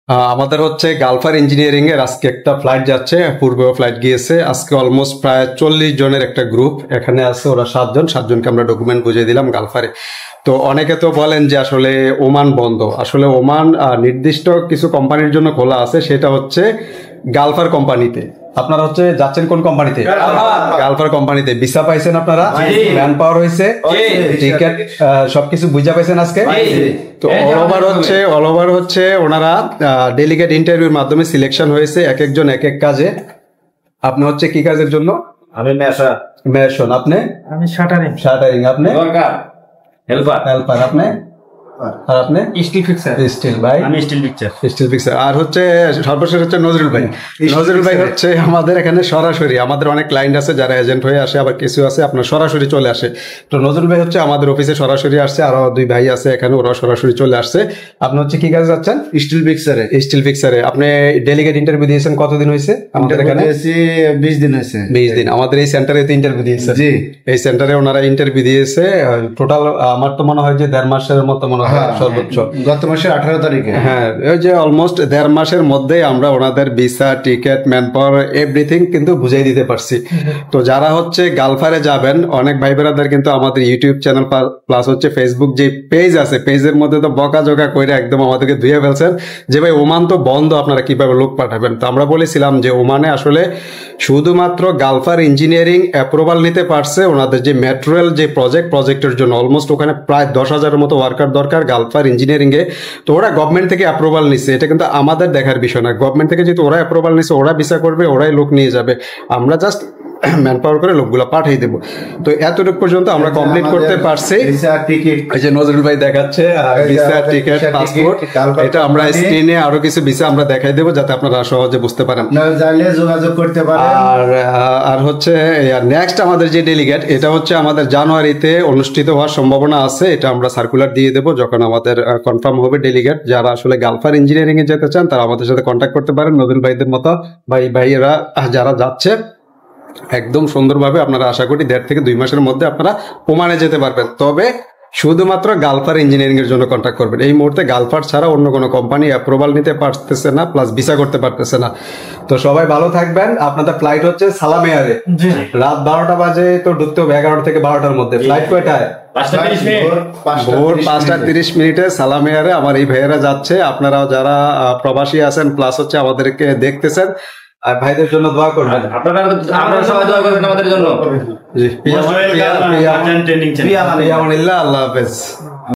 আমাদের হচ্ছে গালফার ইঞ্জিনিয়ারিং এর আজকে একটা ফ্লাইট যাচ্ছে, পূর্বেও ফ্লাইট গিয়েছে। আজকে অলমোস্ট প্রায় 40 জনের একটা গ্রুপ এখানে আছে, ওরা 7জনকে আমরা ডকুমেন্ট বুঝিয়ে দিলাম গালফারে। তো অনেকে তো বলেন যে আসলে ওমান বন্ধ, আসলে ওমান নির্দিষ্ট কিছু কোম্পানির জন্য খোলা আছে, সেটা হচ্ছে গালফার কোম্পানিতে। আপনারা হচ্ছে যাচ্ছেন কোন কোম্পানিতে? গালফার কোম্পানিতে। ভিসা পাইছেন আপনারা? ম্যান পাওয়ার হয়েছে, টিকেট সবকিছু বুঝা পাইছেন আজকে? তো অল ওভার হচ্ছে ওনারা ডেলিগেট ইন্টারভিউর মাধ্যমে সিলেকশন হয়েছে, এক একজন এক এক কাজে। আপনি হচ্ছে কি কাজের জন্য? আমি মেশন। আপনি? আমি শাটারিং। আপনি? হেল্পার। আপনি? আর আপনি? স্টিল ভাই। আমি স্টিল পিকচার। আর হচ্ছে সর্বশেষ হচ্ছে নজরুল ভাই। নজরুল ভাই হচ্ছে আমাদের এখানে সরাসরি, আমাদের অনেক ক্লায়েন্ট আছে যারা এজেন্ট হয়ে আসে, আবার কিছু আছে আপনার সরাসরি চলে আসে। তো নজরুল ভাই হচ্ছে আমাদের অফিসে সরাসরি আসছে, আরো 2 ভাই আছে এখানে, ওরাও সরাসরি চলে আসছে। আপনি হচ্ছে কি কাজে যাচ্ছেন? স্টিল পিকচারে। আপনি ডেলিগেট ইন্টারভিউ দিয়েছেন, কতদিন হয়েছে আমাদের এখানে? 20 দিন হয়েছে। 20 দিন। আমাদের এই সেন্টারে তো ইন্টারভিউ দিয়েছে। জি, এই সেন্টারে ওনারা ইন্টারভিউ দিয়েছে টোটাল, আমার তো মনে হয় যে 1.5 মাসের মতো মনে হয় সর্বোচ্চ। গত মাসের 18 তারিখে। হ্যাঁ, ওই যে অলমোস্ট 1.5 মাসের মধ্যেই আমরা ওনাদের visa, ticket, man power everything কিন্তু বুঝিয়ে দিতে পারছি। তো যারা হচ্ছে গালফারে যাবেন, অনেক ভাই বেড়াদের কিন্তু আমাদের ইউটিউব চ্যানেল প্লাস হচ্ছে ফেসবুক যে পেজ আছে, পেজের মধ্যে তো বকাঝকা করে একদম আমাদেরকে ধুয়ে ফেলছেন যে ভাই ওমান তো বন্ধ, আপনারা কিভাবে লোক পাঠাবেন। তো আমরা বলেছিলাম যে ওমানে আসলে শুধুমাত্র গালফার ইঞ্জিনিয়ারিং অ্যাপ্রুভাল নিতে পারছে ওনাদের যে মেট্রোয়েল যে প্রজেক্টের জন্য। অলমোস্ট ওখানে প্রায় 10,000-এর মতো ওয়ার্কার দরকার গালফার ইঞ্জিনিয়ারিং এ। তো ওরা গভর্নমেন্ট থেকে অ্যাপ্রুভাল নিচ্ছে, এটা কিন্তু আমাদের দেখার বিষয় না। গভর্নমেন্ট থেকে যেহেতু ওরা অ্যাপ্রুভাল নিচ্ছে, ওরা ভিসা করবে, ওরাই লোক নিয়ে যাবে, আমরা জাস্ট ম্যান পাওয়ার করে লোকগুলো পাঠিয়ে দেবো। তো এতটুকু পর্যন্ত আমরা কমপ্লিট করতে পারছি। এই যে নজরুল ভাই দেখাচ্ছে ভিসা, টিকেট, পাসপোর্ট, এটা আমরা স্ক্রিনে আরো কিছু ভিসা আমরা দেখাই দেবো যাতে আপনারা সহজে বুঝতে পারেন, যোগাযোগ করতে পারেন। আর হচ্ছে নেক্সট আমাদের যে ডেলিগেট, এটা হচ্ছে আমাদের জানুয়ারিতে অনুষ্ঠিত হওয়ার সম্ভাবনা আছে। এটা আমরা সার্কুলার দিয়ে দেবো যখন আমাদের কনফার্ম হবে ডেলিগেট। যারা আসলে গালফার ইঞ্জিনিয়ারিং এ যেতে চান তারা আমাদের সাথে কন্ট্যাক্ট করতে পারেন। নজরুল ভাইদের মতো ভাইয়েরা যারা যাচ্ছে একদম সুন্দরভাবে, আপনারা আশা করি 1.5 থেকে 2 মাসের মধ্যে আপনারা ওমানে যেতে পারবেন। তবে শুধুমাত্র গালফার ইঞ্জিনিয়ারিং এর জন্য কন্ট্যাক্ট করবেন। এই মুহূর্তে গালফার ছাড়া অন্য কোনো কোম্পানি অ্যাপ্রুভাল নিতে পারতেছে না, প্লাস ভিসা করতে পারতেছে না। তো সবাই ভালো থাকবেন। আপনাদের ফ্লাইট হচ্ছে সালাম এয়ারে, রাত 12টা বাজে তো ঢুকতে হবে, 11টা থেকে 12টার মধ্যে। ফ্লাইট কয়টায়? ভোর 5:30 মিনিটে সালাম এয়ারে আমার এই ভাইয়েরা যাচ্ছে। আপনারাও যারা প্রবাসী আছেন প্লাস হচ্ছে আমাদেরকে দেখতেছেন, আর ভাইদের জন্য দোয়া করবেন। আপনারা সবাই দোয়া করবেন আমাদের জন্য। জি, আল্লাহ হাফেজ।